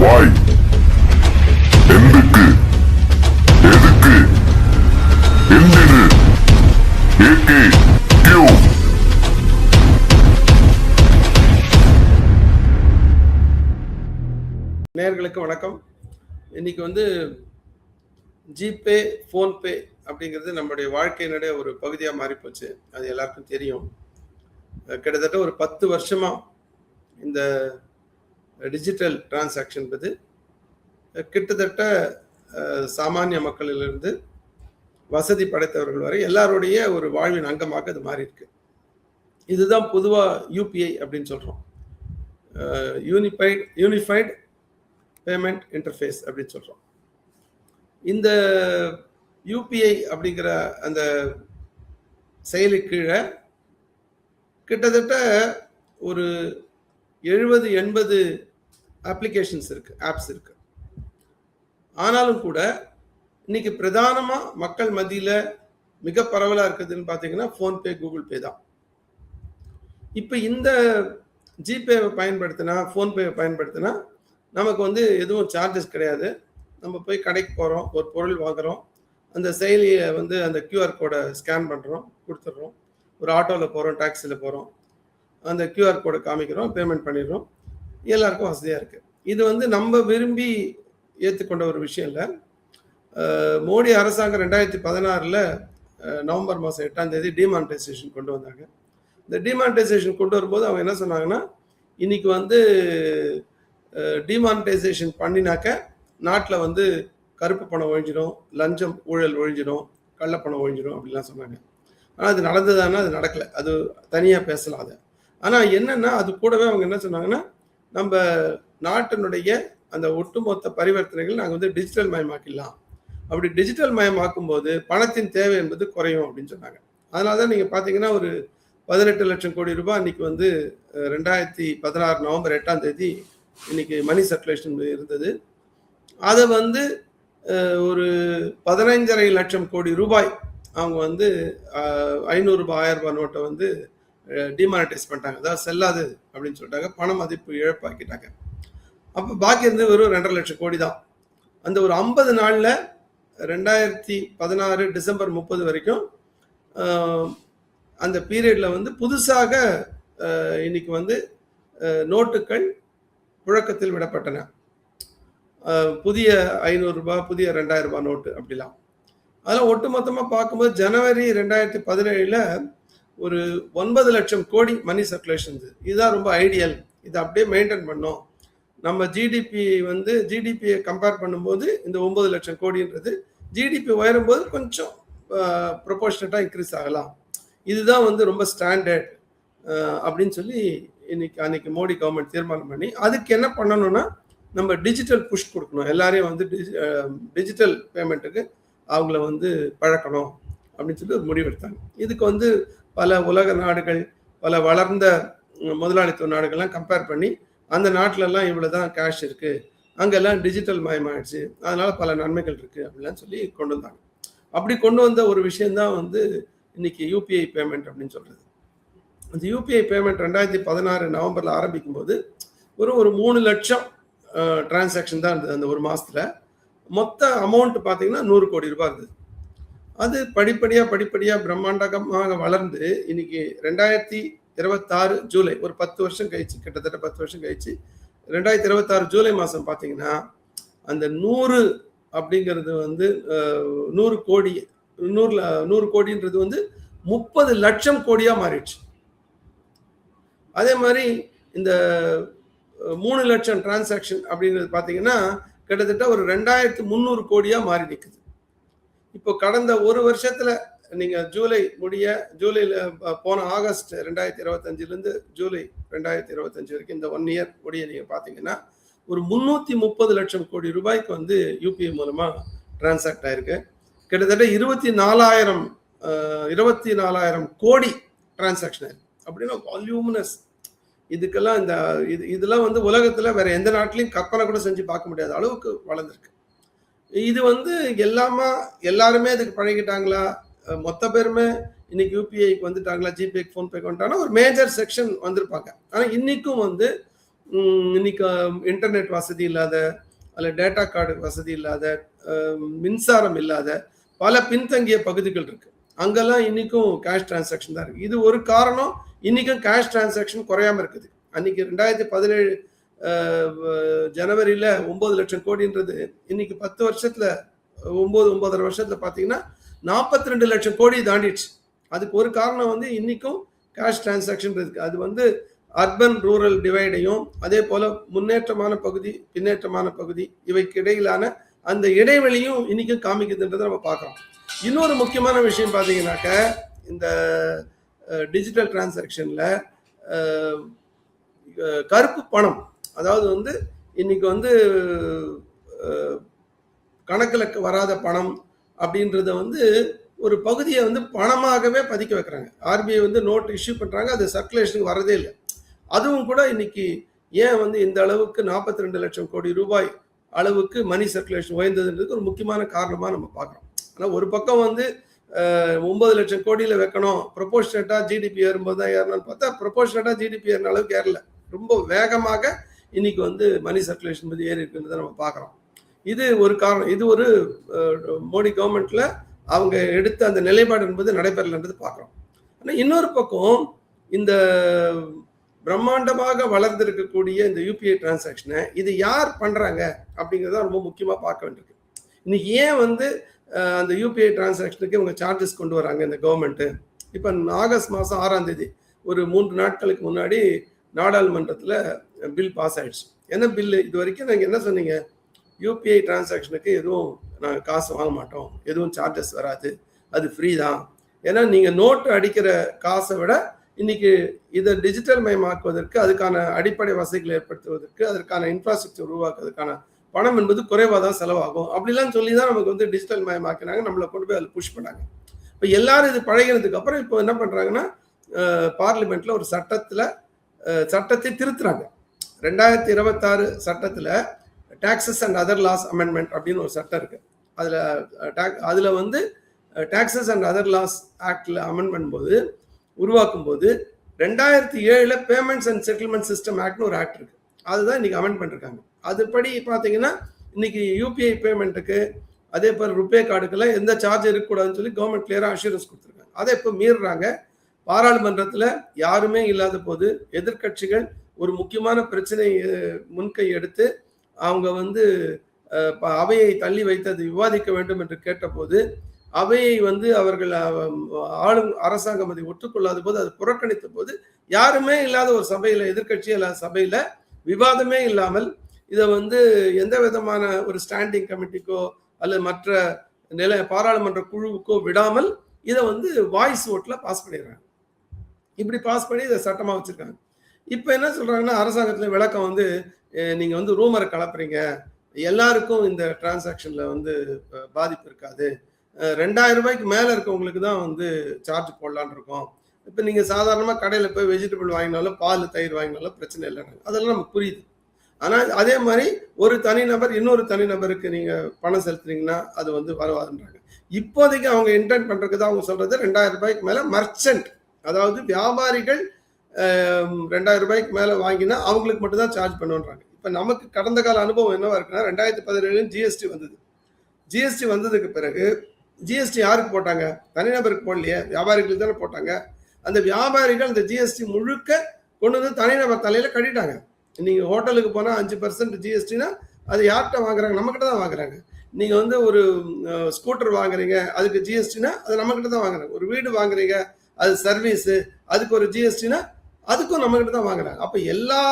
வாய் எந்துக்கு எதுக்கு எந்திரு AK Q. நேயர்களுக்கு வணக்கம். இன்னைக்கு ஜிபே ஃபோன்பே அப்படிங்கிறது நம்மளுடைய வாழ்க்கையினுடைய ஒரு பகுதியாக மாறி போச்சு. அது எல்லாருக்கும் தெரியும். கிட்டத்தட்ட ஒரு 10 வருஷமா இந்த டிஜிட்டல் டிரான்சாக்ஷன் என்பது கிட்டத்தட்ட சாமானிய மக்களிலிருந்து வசதி படைத்தவர்கள் வரை எல்லாருடைய ஒரு வாழ்வின் அங்கமாக அது மாறி இருக்கு. இதுதான் பொதுவாக யூபிஐ அப்படின்னு சொல்றோம். யூனிஃபைடு பேமெண்ட் இன்டர்ஃபேஸ் அப்படின்னு சொல்றோம். இந்த யூபிஐ அப்படிங்கிற அந்த செயலி கீழே கிட்டத்தட்ட ஒரு 70-80 அப்ளிகேஷன்ஸ் இருக்கு, ஆப்ஸ் இருக்கு. ஆனாலும் கூட இன்னைக்கு பிரதானமா மக்கள் மத்தியில மிக பரவலா இருக்குதுன்னு பாத்தீங்கன்னா ஃபோன்பே, கூகுள் பே தான். இப்ப இந்த ஜிபேவை பயன்படுத்தினா, ஃபோன்பேவை பயன்படுத்தினா நமக்கு எதுவும் சார்ஜஸ் கிடையாது. நம்ம போய் கடைக்கு போறோம், ஒரு பொருள் வாங்குறோம், அந்த செயலியை அந்த கியூஆர் கோடை ஸ்கேன் பண்றோம், கொடுத்துட்றோம். ஒரு ஆட்டோவில் போறோம், டாக்ஸியில் போறோம், அந்த கியூஆர் கோடை காமிக்கிறோம், பேமெண்ட் பண்ணிடுறோம். எல்லாருக்கும் வசதியாக இருக்குது. இது நம்ம விரும்பி ஏற்றுக்கொண்ட ஒரு விஷயம் இல்லை. மோடி அரசாங்கம் 2016 நவம்பர் மாதம் 8ஆம் தேதி டிமானிட்டைசேஷன் கொண்டு வந்தாங்க. இந்த டிமானிட்டைசேஷன் கொண்டு வரும்போது அவங்க என்ன சொன்னாங்கன்னா, இன்னைக்கு டிமானிட்டைசேஷன் பண்ணினாக்க நாட்டில் கருப்பு பணம் ஒழிஞ்சிடும், லஞ்சம் ஊழல் ஒழிஞ்சிடும், கள்ளப்பணம் ஒழிஞ்சிடும் அப்படிலாம் சொன்னாங்க. ஆனால் அது நடந்ததுன்னா அது நடக்கலை. அது தனியாக பேசலாம். அது ஆனால் என்னன்னா, அது கூடவே அவங்க என்ன சொன்னாங்கன்னா, நம்ம நாட்டினுடைய அந்த ஒட்டுமொத்த பரிவர்த்தனைகள் நாங்கள் டிஜிட்டல் மயமாக்கிடலாம். அப்படி டிஜிட்டல் மயமாக்கும் போது பணத்தின் தேவை என்பது குறையும் அப்படின்னு சொன்னாங்க. அதனால தான் நீங்கள் பார்த்தீங்கன்னா ஒரு 18 லட்சம் கோடி ரூபாய் இன்னைக்கு 2016 நவம்பர் 8ஆம் தேதி இன்னைக்கு மணி சர்க்குலேஷன் இருந்தது. அதை ஒரு 15.5 லட்சம் கோடி ரூபாய் அவங்க 500 ரூபாய் 1000 ரூபாய் நோட்டை டிமானிட்டைஸ் பண்ணிட்டாங்க. அதாவது செல்லாது அப்படின்னு சொல்லிட்டாங்க, பண மதிப்பு இழப்பாக்கிட்டாங்க. அப்போ பாக்கி வெறும் 2.5 லட்சம் கோடி தான். அந்த ஒரு 50 நாளில் 2016 டிசம்பர் 30 வரைக்கும் அந்த பீரியடில் புதுசாக இன்னைக்கு நோட்டுகள் புழக்கத்தில் விடப்பட்டன. புதிய 500 ரூபாய், புதிய 2000 ரூபாய் நோட்டு அப்படிலாம். அதெல்லாம் ஒட்டுமொத்தமாக பார்க்கும்போது ஜனவரி 2017 ஒரு 9 லட்சம் கோடி மணி சர்க்குலேஷன். இதுதான் ரொம்ப ஐடியல். இதை அப்படியே மெயின்டைன் பண்ணோம். நம்ம ஜிடிபியை கம்பேர் பண்ணும்போது இந்த 9 லட்சம் கோடின்றது ஜிடிபி உயரும் போது கொஞ்சம் ப்ரொபோர்ஷனட்டாக இன்க்ரீஸ் ஆகலாம். இதுதான் ரொம்ப ஸ்டாண்டர்ட் அப்படின்னு சொல்லி அன்னைக்கு மோடி கவர்மெண்ட் தீர்மானம் பண்ணி அதுக்கு என்ன பண்ணணும்னா, நம்ம டிஜிட்டல் புஷ் கொடுக்கணும். எல்லாரையும் டிஜிட்டல் பேமெண்ட்டுக்கு அவங்கள பழக்கணும் அப்படின்னு சொல்லி ஒரு முடிவு எடுத்தாங்க. இதுக்கு பல உலக நாடுகள், பல வளர்ந்த முதலாளித்துவ நாடுகள்லாம் கம்பேர் பண்ணி அந்த நாட்டிலெல்லாம் இவ்வளோதான் கேஷ் இருக்குது, அங்கெல்லாம் டிஜிட்டல் மயமாயிடுச்சு, அதனால பல நன்மைகள் இருக்குது அப்படிலாம் சொல்லி கொண்டு வந்தாங்க. அப்படி கொண்டு வந்த ஒரு விஷயந்தான் இன்னைக்கு யூபிஐ பேமெண்ட் அப்படின்னு சொல்கிறது. அந்த யூபிஐ பேமெண்ட் 2016 நவம்பரில் ஆரம்பிக்கும் போது ஒரு 3 லட்சம் டிரான்சாக்ஷன் தான் இருந்தது. அந்த ஒரு மாதத்தில் மொத்த அமௌண்ட் பார்த்தீங்கன்னா 100 கோடி ரூபாய் இருந்தது. அது படிப்படியாக பிரம்மாண்டமாக வளர்ந்து இன்னைக்கு 2026 ஜூலை, ஒரு 10 வருஷம் கழிச்சு, கிட்டத்தட்ட 10 வருஷம் கழிச்சு 2026 ஜூலை மாதம் பார்த்தீங்கன்னா அந்த 100 அப்படிங்கிறது 100 கோடி, 100 கோடின்றது 30 லட்சம் கோடியாக மாறிடுச்சு. அதே மாதிரி இந்த 3 லட்சம் டிரான்சாக்ஷன் அப்படிங்கிறது பார்த்தீங்கன்னா கிட்டத்தட்ட ஒரு 2300 கோடியாக மாறி நிற்குது. இப்போ கடந்த ஒரு வருஷத்துல நீங்க ஜூலையில் போன ஆகஸ்ட் 2025 ஜூலை 2025 வரைக்கும் இந்த 1 இயர் முடிய நீங்க பாத்தீங்கன்னா ஒரு 330 லட்சம் கோடி ரூபாய்க்கு யூபிஐ மூலமா டிரான்சாக்ட் ஆயிருக்கு. கிட்டத்தட்ட 24,000 கோடி டிரான்சாக்ஷன் ஆயிருக்கு. அப்படின்னா வால்யூமினஸ். இதுக்கெல்லாம் இதெல்லாம் உலகத்துல வேற எந்த நாட்டிலையும் கற்பனை கூட செஞ்சு பார்க்க முடியாத அளவுக்கு வளர்ந்துருக்கு. இது எல்லாருமே அதுக்கு பழகிட்டாங்களா, மொத்த பேருமே இன்னைக்கு யூபிஐக்கு வந்துட்டாங்களா, ஜிபேக்கு, ஃபோன்பேக்கு வந்துட்டாங்கன்னா ஒரு மேஜர் செக்ஷன் வந்திருப்பாங்க. ஆனால் இன்னைக்கும் இன்னைக்கு இன்டர்நெட் வசதி இல்லாத, அல்ல டேட்டா கார்டு வசதி இல்லாத, மின்சாரம் இல்லாத பல பின்தங்கிய பகுதிகள் இருக்கு. அங்கெல்லாம் இன்னைக்கும் கேஷ் டிரான்சாக்ஷன் தான் இருக்கு. இது ஒரு காரணம். இன்னைக்கும் கேஷ் டிரான்சாக்ஷன் குறையாம இருக்குது. அன்னைக்கு 2017 ஜனவரியில 9 லட்சம் கோடின்றது இன்னைக்கு 10 வருஷத்துல 9.5 வருஷத்துல பாத்தீங்கன்னா 42 லட்சம் கோடி தாண்டிடுச்சு. அதுக்கு ஒரு காரணம் வந்து இன்னைக்கும் கேஷ் டிரான்சாக்ஷன் இருக்கு. அது வந்து அர்பன் ரூரல் டிவைடையும், அதே போல முன்னேற்றமான பகுதி, பின்னேற்றமான பகுதி, இவைக்கு இடையிலான அந்த இடைவெளியும் இன்னைக்கும் காமிக்குதுன்றதை நம்ம பார்க்கலாம். இன்னொரு முக்கியமான விஷயம் பார்த்தீங்கன்னாக்க, இந்த டிஜிட்டல் டிரான்சாக்ஷன்ல கருப்பு பணம், அதாவது வந்து இன்னைக்கு வந்து கணக்கில் வராத பணம் அப்படின்றத வந்து ஒரு பகுதியை வந்து பணமாகவே பதிக்க வைக்கிறாங்க. ஆர்பிஐ வந்து நோட் இஷ்யூ பண்றாங்க, அது சர்க்குலேஷனுக்கு வரதே இல்லை. அதுவும் கூட இன்னைக்கு ஏன் வந்து இந்த அளவுக்கு 42 லட்சம் கோடி ரூபாய் அளவுக்கு மணி சர்க்குலேஷன் உயர்ந்ததுன்றது ஒரு முக்கியமான காரணமா நம்ம பார்க்குறோம். ஆனால் ஒரு பக்கம் வந்து 9 லட்சம் கோடியில் வைக்கணும், ப்ரொபோர்ஷனேட்டா ஜிடிபி ஏறும்போது தான் ஏறணும்னு பார்த்தா ப்ரொபோர்ஷனேட்டா ஜிடிபி ஏறின அளவுக்கு ஏறல. ரொம்ப வேகமாக இன்னைக்கு வந்து மணி சர்க்குலேஷன் பற்றி ஏறி இருக்குன்றதை நம்ம பார்க்குறோம். இது ஒரு காரணம். இது ஒரு மோடி கவர்மெண்ட்ல அவங்க எடுத்த அந்த நிலைப்பாடு என்பது நடைபெறலன்றது பார்க்குறோம். ஆனால் இன்னொரு பக்கம் இந்த பிரம்மாண்டமாக வளர்ந்திருக்கக்கூடிய இந்த யூபிஐ டிரான்சாக்ஷனை இது யார் பண்றாங்க அப்படிங்கிறத ரொம்ப முக்கியமாக பார்க்க வேண்டியிருக்கு. இன்னைக்கு ஏன் வந்து அந்த யூபிஐ டிரான்சாக்ஷனுக்கு இவங்க சார்ஜஸ் கொண்டு வராங்க இந்த கவர்மெண்ட்டு? இப்போ ஆகஸ்ட் மாதம் 6ஆம் தேதி ஒரு 3 நாட்களுக்கு முன்னாடி நாடாளுமன்றத்தில் பில் பாஸ் ஆயிடுச்சு. என்ன பில்லு? இது வரைக்கும் நாங்கள் என்ன சொன்னீங்க? யூபிஐ டிரான்சாக்ஷனுக்கு எதுவும் நாங்கள் காசு வாங்க மாட்டோம், எதுவும் சார்ஜஸ் வராது, அது ஃப்ரீ தான். ஏன்னா நீங்கள் நோட்டு அடிக்கிற காசை விட இன்னைக்கு இதை டிஜிட்டல் மயமாக்குவதற்கு, அதுக்கான அடிப்படை வசதிகளை ஏற்படுத்துவதற்கு, அதற்கான இன்ஃப்ராஸ்ட்ரக்சர் உருவாக்குவதற்கான பணம் என்பது குறைவாக தான் செலவாகும் அப்படிலாம் சொல்லி தான் நமக்கு வந்து டிஜிட்டல் மயமாக்கினாங்க, நம்மளை கொண்டு போய் அதில் புஷ் பண்ணாங்க. இப்போ எல்லாரும் இது பழகினதுக்கு அப்புறம் இப்போ என்ன பண்ணுறாங்கன்னா, பார்லிமெண்ட்ல ஒரு சட்டத்தை திருத்துறாங்க. 2026 சட்டத்தில் taxes and other laws amendment அப்படின்னு ஒரு சட்டம் இருக்கு. அதில் வந்து டாக்ஸஸ் அண்ட் அதர் லாஸ் ஆக்டில் அமெண்ட்மெண்ட் போது உருவாக்கும் போது 2007 பேமெண்ட்ஸ் அண்ட் செட்டில்மெண்ட் சிஸ்டம் ஆக்ட்னு ஒரு ஆக்ட் இருக்கு. அதுதான் இன்னைக்கு அமெண்ட் பண்ணிருக்காங்க. அதுபடி பார்த்தீங்கன்னா இன்னைக்கு யூபிஐ பேமெண்ட்டுக்கு, அதே போல் ருபே கார்டுக்கெல்லாம் எந்த சார்ஜ் இருக்கக்கூடாதுன்னு சொல்லி கவர்மெண்ட் கிளியராக அஷூரன்ஸ் கொடுத்துருக்காங்க. அதை இப்போ மீறுறாங்க. பாராளுமன்றத்தில் யாருமே இல்லாத போது எதிர்கட்சிகள் ஒரு முக்கியமான பிரச்சனையை முன்கை எடுத்து அவங்க வந்து அவையை தள்ளி வைத்தது விவாதிக்க வேண்டும் என்று கேட்டபோது அவையை வந்து அவர்கள் ஆளும் அரசாங்கம் அதை ஒத்துக்கொள்ளாத போது, அது புறக்கணித்த போது, யாருமே இல்லாத ஒரு சபையில, எதிர்கட்சி இல்லாத சபையில விவாதமே இல்லாமல் இதை வந்து எந்த விதமான ஒரு ஸ்டாண்டிங் கமிட்டிக்கோ அல்லது மற்ற பாராளுமன்ற குழுவுக்கோ விடாமல் இதை வந்து வாய்ஸ் ஓட்ல பாஸ் பண்ணிடுறாங்க. இப்படி பாஸ் பண்ணி இதை சட்டமா வச்சிருக்காங்க. இப்ப என்ன சொல்றாங்கன்னா, அரசாங்கத்துல விளக்கம் வந்து நீங்க வந்து ரூமரை கலப்புறீங்க, எல்லாருக்கும் இந்த டிரான்சாக்ஷன்ல வந்து பாதிப்பு இருக்காது, 2000 ரூபாய்க்கு மேல இருக்கவங்களுக்கு தான் வந்து சார்ஜ் போடலான்னு இருக்கோம். இப்ப நீங்க சாதாரணமா கடையில போய் வெஜிடபிள் வாங்கினாலும், பால் தயிர் வாங்கினாலும் பிரச்சனை இல்லைன்னு அதெல்லாம் நமக்கு புரியுது. ஆனா அதே மாதிரி ஒரு தனிநபர் இன்னொரு தனிநபருக்கு நீங்க பணம் செலுத்துறீங்கன்னா அது வந்து வரவாதுன்றாங்க. இப்போதைக்கு அவங்க இன்டென்ட் பண்றதுக்கு தான் அவங்க சொல்றது 2000 ரூபாய்க்கு மேல மர்ச்சன்ட், அதாவது வியாபாரிகள் 2000 ரூபாய்க்கு மேல வாங்கினா அவங்களுக்கு மட்டும் தான் சார்ஜ் பண்ணுன்றாங்க. இப்ப நமக்கு கடந்த கால அனுபவம் என்னவா இருக்குன்னா, 2017 ஜிஎஸ்டி வந்தது. ஜிஎஸ்டி வந்ததுக்கு பிறகு ஜிஎஸ்டி யாருக்கு போட்டாங்க? தனிநபருக்கு போடலையே, வியாபாரிகளுக்கு தானே போட்டாங்க. அந்த வியாபாரிகள் இந்த ஜிஎஸ்டி முழுக்க கொண்டு வந்து தனிநபர் தலையில கட்டிட்டாங்க. நீங்க ஹோட்டலுக்கு போனா 5% ஜிஎஸ்டினா அது யார்கிட்ட வாங்குறாங்க? நம்ம கிட்ட தான் வாங்குறாங்க. நீங்க வந்து ஒரு ஸ்கூட்டர் வாங்குறீங்க, அதுக்கு ஜிஎஸ்டினா அது நம்ம கிட்ட தான் வாங்குறாங்க. ஒரு வீடு வாங்குறீங்க, அது சர்வீஸ், அதுக்கு ஒரு ஜிஎஸ்டினா அதுக்கும் நம்ம கிட்ட தான் வாங்குறாங்க. அப்ப எல்லா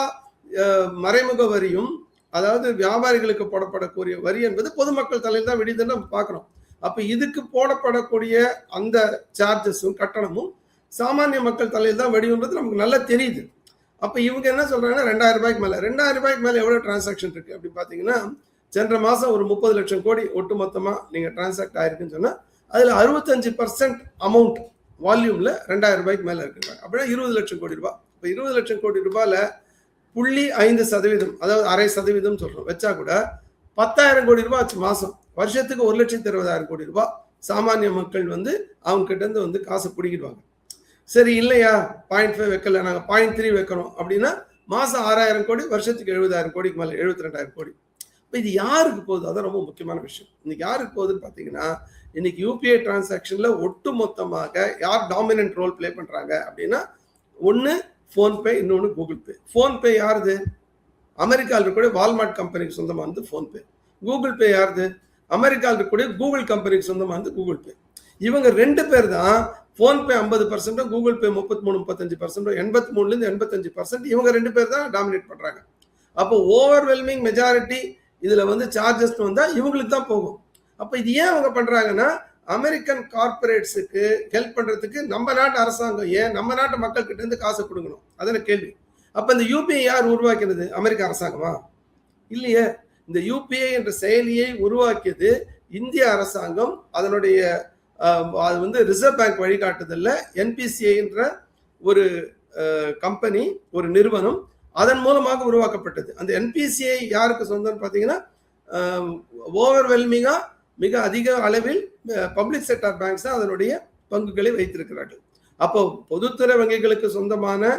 மறைமுக வரியும், அதாவது வியாபாரிகளுக்கு போடப்படக்கூடிய வரி என்பது பொதுமக்கள் தலையில் தான் விடுதுன்னு நம்ம பார்க்கிறோம். அப்ப இதுக்கு போடப்படக்கூடிய அந்த சார்ஜஸும் கட்டணமும் சாமானிய மக்கள் தலையில் தான் வெடின்றது நமக்கு நல்லா தெரியுது. அப்ப இவங்க என்ன சொல்றாங்கன்னா 2000 ரூபாய்க்கு மேல, 2000 ரூபாய்க்கு மேல எவ்வளவு டிரான்சாக்ஷன் இருக்கு அப்படின்னு பாத்தீங்கன்னா, சென்ற மாசம் ஒரு 30 லட்சம் கோடி ஒட்டு மொத்தமா நீங்க டிரான்சாக்ட் ஆயிருக்குன்னு சொன்னா அதுல 65% அமௌண்ட் வால்யூம்ல 2000 ரூபாய்க்கு மேல இருக்கு. அப்படின்னா 20 லட்சம் கோடி ரூபாய். இப்ப 20 லட்சம் கோடி ரூபாயில 0.5%, அதாவது 0.5% சொல்றோம் வச்சா கூட 10,000 கோடி ரூபாய் ஆச்சு மாசம். வருஷத்துக்கு 1,20,000 கோடி ரூபாய் சாமானிய மக்கள் வந்து அவங்க கிட்ட இருந்து வந்து காசை பிடிக்கிடுவாங்க. சரி இல்லையா 0.5 வைக்கல, நாங்க 0.3 வைக்கிறோம் அப்படின்னா மாசம் 6,000 கோடி, வருஷத்துக்கு 70,000 கோடிக்கு மேல 72,000 கோடி. இப்போ இது யாருக்கு போகுது? அதான் ரொம்ப முக்கியமான விஷயம். இன்னைக்கு யாருக்கு போகுதுன்னு பார்த்தீங்கன்னா, இன்னைக்கு யூபிஐ டிரான்சாக்ஷன்ல ஒட்டு மொத்தமாக யார் டாமினன்ட் ரோல் பிளே பண்றாங்க அப்படின்னா, ஒன்னு போன்பே, இன்னொன்னு கூகுள் பே. போன்பே யாருது? அமெரிக்காவில் இருக்கக்கூடிய வால்மார்ட் கம்பெனிக்கு சொந்தமானது போன்பே. கூகுள் பே யாருது? அமெரிக்காவில் இருக்கக்கூடிய கூகுள் கம்பெனிக்கு சொந்தமானது கூகுள் பே. இவங்க 2 பேர் தான் போன்பே 50%, கூகுள் பே 33-35%, 83ல இருந்து 85% இவங்க 2 பேர் தான் டாமினேட் பண்றாங்க. அப்போ ஓவர்வெல்மிங் மெஜாரிட்டி இதுல வந்து சார்ஜஸ் வந்தா இவங்களுக்கு தான் போகும். அப்ப இது ஏன் அவங்க பண்றாங்கன்னா, அமெரிக்கன் கார்பரேட்ஸுக்கு ஹெல்ப் பண்றதுக்கு நம்ம நாட்டு அரசாங்கம் ஏன் நம்ம நாட்டு மக்கள் கிட்ட இருந்து காசு கொடுக்கணும்? அதான கேள்வி. அப்ப இந்த யூபிஐ யார் உருவாக்கினது? அமெரிக்க அரசாங்கமா? இல்லையே. இந்த யூபிஐ என்ற செயலியை உருவாக்கியது இந்திய அரசாங்கம். அதனுடைய அது வந்து ரிசர்வ் பேங்க் வழிகாட்டுதல்ல என்பிசிஐ என்ற ஒரு கம்பெனி, ஒரு நிறுவனம், அதன் மூலமாக உருவாக்கப்பட்டது. அந்த என்பிசிஐ யாருக்கு சொந்தம்னு பார்த்தீங்கன்னா, ஓவர்வெல்மிங்கா மிக அதிக அளவில் பப்ளிக் செக்டார் பேங்க்ஸ் தான் அதனுடைய பங்குகளை வைத்திருக்கிறார்கள். அப்போ பொதுத்துறை வங்கிகளுக்கு சொந்தமான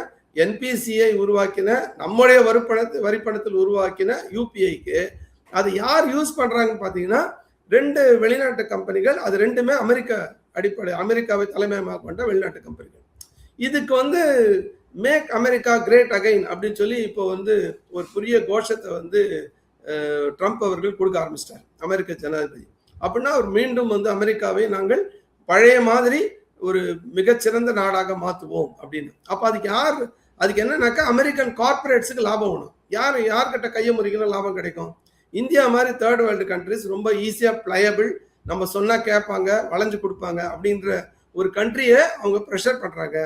என்பிசிஐ உருவாக்கின, நம்முடைய வரிப்பணத்தில் உருவாக்கின யூபிஐக்கு அது யார் யூஸ் பண்றாங்கன்னு பார்த்தீங்கன்னா, 2 வெளிநாட்டு கம்பெனிகள். அது 2மே அமெரிக்காவை தலைமையாக கொண்ட வெளிநாட்டு கம்பெனிகள். இதுக்கு வந்து மேக் அமெரிக்கா கிரேட் அகைன் அப்படின்னு சொல்லி இப்போ வந்து ஒரு புதிய கோஷத்தை வந்து ட்ரம்ப் அவர்கள் கொடுக்க ஆரம்பிச்சிட்டார், அமெரிக்க ஜனாதிபதி. அப்படின்னா அவர் மீண்டும் வந்து அமெரிக்காவை நாங்கள் பழைய மாதிரி ஒரு மிகச்சிறந்த நாடாக மாற்றுவோம் அப்படின்னு. அப்போ அதுக்கு என்னன்னாக்கா, அமெரிக்கன் கார்பரேட்ஸுக்கு லாபம் வேணும். யார்கிட்ட கையை முறிக்கணும் லாபம் கிடைக்கும்? இந்தியா மாதிரி தேர்ட் வேர்ல்டு கண்ட்ரிஸ் ரொம்ப ஈஸியா பிளையபிள், நம்ம சொன்னா கேட்பாங்க, வளைஞ்சு கொடுப்பாங்க அப்படின்ற ஒரு கண்ட்ரியை அவங்க ப்ரெஷர் பண்றாங்க.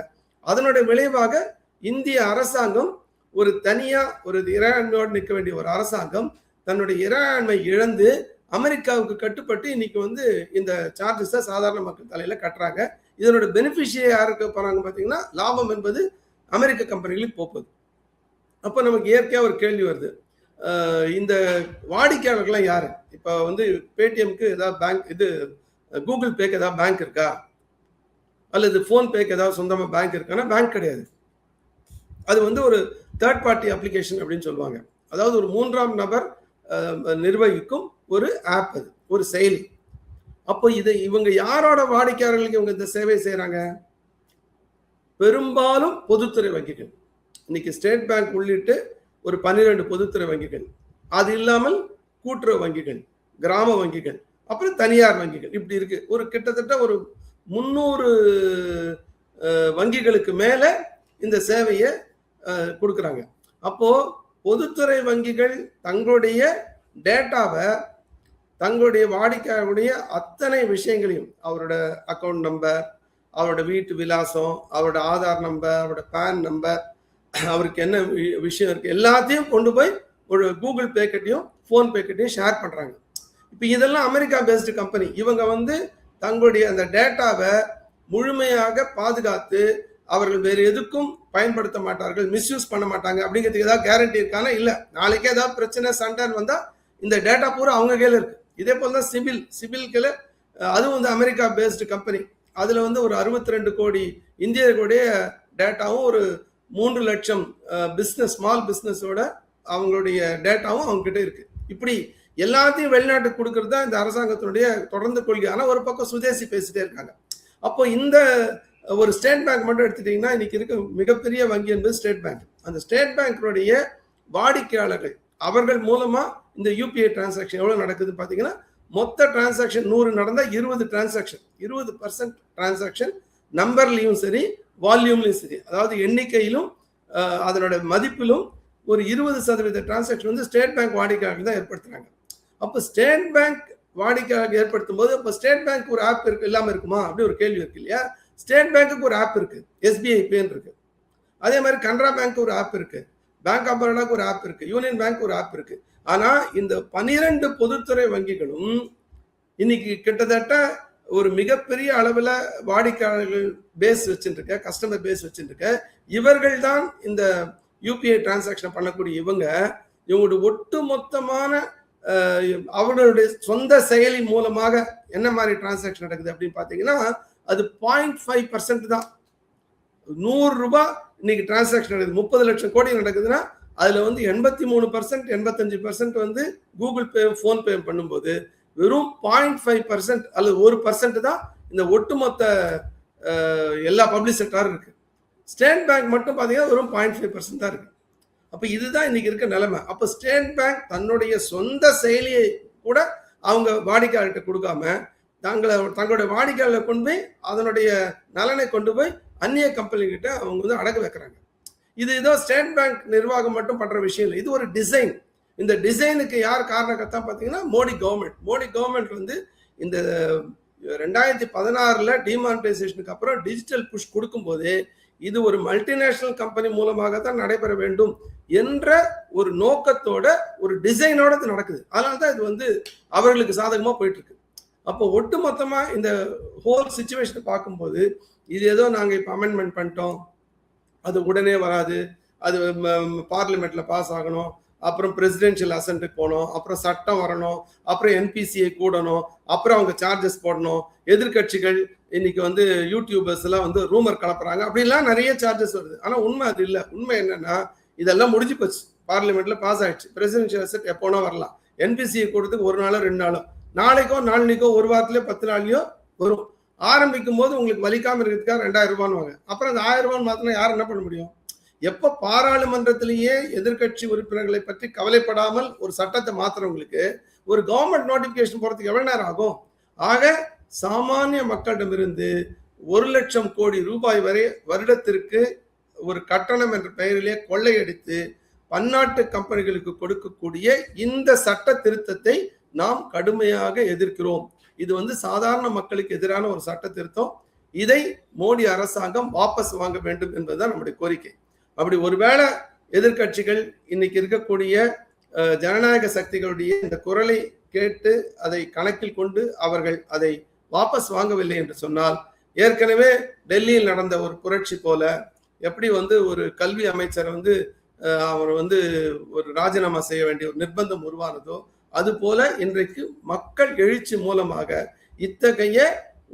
அதனுடைய விளைவாக இந்திய அரசாங்கம் ஒரு தனியா ஒரு இறையாண்மையோடு நிற்க வேண்டிய ஒரு அரசாங்கம் தன்னுடைய இறையாண்மை இழந்து அமெரிக்காவுக்கு கட்டுப்பட்டு இன்னைக்கு வந்து இந்த சார்ஜஸை சாதாரண மக்கள் தலையில கட்டுறாங்க. இதனோட பெனிஃபிஷியரி யாருக்கு போறாங்க பார்த்தீங்கன்னா, லாபம் என்பது அமெரிக்க கம்பெனிகளுக்கு போகுது. அப்போ நமக்கு இயற்கையா ஒரு கேள்வி வருது, இந்த வாடிக்கையாளர்கள்லாம் யாரு? இப்போ வந்து பேடிஎம்க்கு ஏதாவது பேங்க், இது கூகுள் பேக்கு ஏதாவது பேங்க் இருக்கா? அல்லது போன்பேக்கு ஏதாவது சொந்தமா பேங்க் இருக்கான்னா பேங்க் கிடையாது. அது வந்து ஒரு தேர்ட் பார்ட்டி அப்ளிகேஷன் அப்படின்னு சொல்லுவாங்க. அதாவது ஒரு 3ஆம் நபர் நிர்வகிக்கும் ஒரு ஆப், அது ஒரு செயலி. அப்போ இவங்க யாரோட வாடிக்கையாளர்களுக்கு இவங்க இந்த சேவை செய்யறாங்க? பெரும்பாலும் பொதுத்துறை வங்கிகள். இன்னைக்கு ஸ்டேட் பேங்க் உள்ளிட்டு ஒரு 12 பொதுத்துறை வங்கிகள், அது இல்லாமல் கூட்டுறவு வங்கிகள், கிராம வங்கிகள், அப்புறம் தனியார் வங்கிகள், இப்படி இருக்கு. ஒரு கிட்டத்தட்ட ஒரு 300 வங்கிகளுக்கு மேல இந்த சேவையை கொடுக்குறாங்க. அப்போ பொதுத்துறை வங்கிகள் தங்களுடைய டேட்டாவை, தங்களுடைய வாடிக்கையாளருடைய அத்தனை விஷயங்களையும், அவரோட அக்கௌண்ட் நம்பர், அவரோட வீட்டு விலாசம், அவரோட ஆதார் நம்பர், அவரோட பேன் நம்பர், அவருக்கு என்ன விஷயம் இருக்கு, எல்லாத்தையும் கொண்டு போய் ஒரு கூகுள் பே கிட்டையும் போன்பே கிட்டையும் ஷேர் பண்றாங்க. இப்போ இதெல்லாம் அமெரிக்கா பேஸ்டு கம்பெனி. இவங்க வந்து தங்களுடைய அந்த டேட்டாவை முழுமையாக பாதுகாத்து அவர்கள் வேறு எதுக்கும் பயன்படுத்த மாட்டார்கள், மிஸ்யூஸ் பண்ண மாட்டாங்க அப்படிங்கிறதுக்கு ஏதாவது கேரண்டி இருக்கானா? இல்லை. நாளைக்கே ஏதாவது பிரச்சனை சண்டைன்னு வந்தா இந்த டேட்டா பூரா அவங்க கையில் இருக்கு. இதே போல தான் சிபில்கில், அதுவும் வந்து அமெரிக்கா பேஸ்டு கம்பெனி. அதுல வந்து ஒரு 62 கோடி இந்தியர்களுடைய டேட்டாவும், ஒரு 3 லட்சம் பிஸ்னஸ், ஸ்மால் பிஸ்னஸோட அவங்களுடைய டேட்டாவும் அவங்க கிட்ட இருக்கு. இப்படி எல்லாத்தையும் வெளிநாட்டுக்கு கொடுக்கறது தான் இந்த அரசாங்கத்தினுடைய தொடர்ந்து கொள்கை. ஆனால் ஒரு பக்கம் சுதேசி பேசிட்டே இருக்காங்க. அப்போ இந்த ஒரு ஸ்டேட் பேங்க் மட்டும் எடுத்துட்டீங்கன்னா, இன்னைக்கு இருக்க மிகப்பெரிய வங்கி என்பது ஸ்டேட் பேங்க். அந்த ஸ்டேட் பேங்க்குடைய வாடிக்கையாளர்கள், அவர்கள் மூலமா இந்த யூபிஐ டிரான்சாக்ஷன் எவ்வளவு நடக்குதுன்னு பார்த்தீங்கன்னா, மொத்த டிரான்சாக்ஷன் 100 நடந்தா 20 டிரான்சாக்ஷன், 20% டிரான்சாக்ஷன் நம்பர்லையும் சரி, வால்யூம்லையும் சரி, அதாவது எண்ணிக்கையிலும் அதனோட மதிப்பிலும் ஒரு 20% டிரான்சாக்ஷன் வந்து ஸ்டேட் பேங்க் வாடிக்கையாளர்கள் தான் ஏற்படுத்துறாங்க. அப்போ ஸ்டேட் பேங்க் வாடிக்கையாளர்கள் ஏற்படுத்தும் போது, இப்போ ஸ்டேட் பேங்க் ஒரு ஆப் இருக்கு, இல்லாம இருக்குமா அப்படி ஒரு கேள்வி இருக்கு இல்லையா? ஸ்டேட் பேங்க்குக்கு ஒரு ஆப் இருக்கு, எஸ்பிஐ பேன் இருக்கு. அதே மாதிரி கனரா பேங்க் ஒரு ஆப் இருக்கு, பேங்க் ஆஃப் பரோடாக்கு ஒரு ஆப் இருக்கு, யூனியன் பேங்க் ஒரு ஆப் இருக்கு. ஆனா இந்த 12 பொதுத்துறை வங்கிகளும் இன்னைக்கு கிட்டத்தட்ட ஒரு மிகப்பெரிய அளவுல வாடிக்கையாளர்கள் பேஸ் வச்சுருக்க, கஸ்டமர் பேஸ் வச்சுருக்க இவர்கள் தான் இந்த யூபிஐ டிரான்சாக்ஷன் பண்ணக்கூடிய இவங்களுடைய ஒட்டு மொத்தமான அவர்களுடைய சொந்த செயலி மூலமாக என்ன மாதிரி டிரான்சாக்ஷன் நடக்குது அப்படின்னு பார்த்தீங்கன்னா, அது 0.5% தான். 100 ரூபாய் இன்னைக்கு டிரான்சாக்ஷன் நடக்குது, 30 லட்சம் கோடி நடக்குதுன்னா அதுல வந்து 83% 85% வந்து கூகுள் பே போன் பே பண்ணும்போது வெறும் 0.5% அல்லது 1% தான் இந்த ஒட்டுமொத்த எல்லா பப்ளிக் செக்டாரும் இருக்கு. ஸ்டேட் பேங்க் மட்டும் பாத்தீங்கன்னா வெறும் 0.5% தான் இருக்கு. அப்ப இதுதான் இன்னைக்கு இருக்க நிலைமை. அப்ப ஸ்டேட் பேங்க் தன்னுடைய சொந்த செயலியை கூட அவங்க வாடிக்கையாளர்கிட்ட கொடுக்காம தங்களுடைய வாடிக்கையாளரை கொண்டு போய் அதனுடைய நலனை கொண்டு போய் அந்நிய கம்பெனி கிட்ட அவங்க வந்து அடகு வைக்கிறாங்க. இது ஏதோ ஸ்டேட் பேங்க் நிர்வாகம் மட்டும் பண்ற விஷயம் இல்லை, இது ஒரு டிசைன். இந்த டிசைனுக்கு யார் காரணக்கர்த்தா பார்த்தீங்கன்னா மோடி கவர்மெண்ட் வந்து இந்த 2016 டிமானிட்டைசேஷனுக்கு அப்புறம் டிஜிட்டல் புஷ் கொடுக்கும்போது இது ஒரு மல்டிநேஷனல் கம்பெனி மூலமாக தான் நடைபெற வேண்டும் என்ற ஒரு நோக்கத்தோட ஒரு டிசைனோட இது நடக்குது. அதனால்தான் இது வந்து அவர்களுக்கு சாதகமா போயிட்டு இருக்கு. அப்போ ஒட்டு மொத்தமா இந்த ஹோல் சிச்சுவேஷனை பார்க்கும்போது இது ஏதோ நாங்க இப்ப அமெண்ட்மெண்ட் பண்ணிட்டோம், அது உடனே வராது, அது பார்லிமெண்ட்ல பாஸ் ஆகணும், அப்புறம் பிரசிடென்ஷியல் அசென்ட்டுக்கு போகணும், அப்புறம் சட்டம் வரணும், அப்புறம் என்பிசிஐ கூடணும், அப்புறம் அவங்க சார்ஜஸ் போடணும், எதிர்கட்சிகள் இன்னைக்கு வந்து யூடியூபர்ஸ் எல்லாம் வந்து ரூமர் கலப்புறாங்க, அப்படிலாம் நிறைய சார்ஜஸ் வருது. ஆனா உண்மை அது இல்லை. உண்மை என்னன்னா இதெல்லாம் முடிஞ்சு போச்சு, பார்லிமெண்ட்ல பாஸ் ஆயிடுச்சு. பிரசிடென்ஷியல் அசென்ட் எப்போனா வரலாம், என்பிசிஐ கூடத்துக்கு 1 நாளோ 2 நாளோ, நாளைக்கோ நாளைக்கோ 1 வாரத்திலயோ 10 நாள்லயோ வரும். ஆரம்பிக்கும் போது உங்களுக்கு வலிக்காம இருக்கிறதுக்காக 2000 ரூபான்னு வாங்க. அப்புறம் அந்த 1000 ரூபான்னு மாத்தினா யார் என்ன பண்ண முடியும்? எப்ப பாராளுமன்றத்திலேயே எதிர்கட்சி உறுப்பினர்களை பற்றி கவலைப்படாமல் ஒரு சட்டத்தை மாத்துறவங்களுக்கு ஒரு கவர்மெண்ட் நோட்டிபிகேஷன் போறதுக்கு எவ்வளவு நேரம் ஆகும்? ஆக சாமானிய மக்களிடமிருந்து 1 லட்சம் கோடி ரூபாய் வரை வருடத்திற்கு ஒரு கட்டணம் என்ற பெயரிலே கொள்ளையடித்து பன்னாட்டு கம்பெனிகளுக்கு கொடுக்கக்கூடிய இந்த சட்ட திருத்தத்தை நாம் கடுமையாக எதிர்க்கிறோம். இது வந்து சாதாரண மக்களுக்கு எதிரான ஒரு சட்ட திருத்தம். இதை மோடி அரசாங்கம் வாபஸ் வாங்க வேண்டும் என்பதுதான் நம்முடைய கோரிக்கை. அப்படி ஒருவேளை எதிர்கட்சிகள் இன்னைக்கு இருக்கக்கூடிய ஜனநாயக சக்திகளுடைய இந்த குரலை கேட்டு அதை கணக்கில் கொண்டு அவர்கள் அதை வாபஸ் வாங்கவில்லை என்று சொன்னால், ஏற்கனவே டெல்லியில் நடந்த ஒரு புரட்சி போல, எப்படி வந்து ஒரு கல்வி அமைச்சரை வந்து அவர் வந்து ஒரு ராஜினாமா செய்ய வேண்டிய ஒரு நிர்பந்தம் உருவானதோ, அது போல இன்றைக்கு மக்கள் எழுச்சி மூலமாக இத்தகைய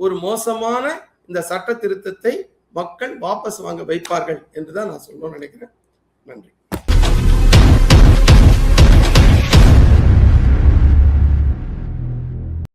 ஒரு மோசமான இந்த சட்ட திருத்தத்தை மக்கள் வாபஸ் வாங்க வைப்பார்கள் என்றுதான் நான் சொல்லணும்னு நினைக்கிறேன். நன்றி.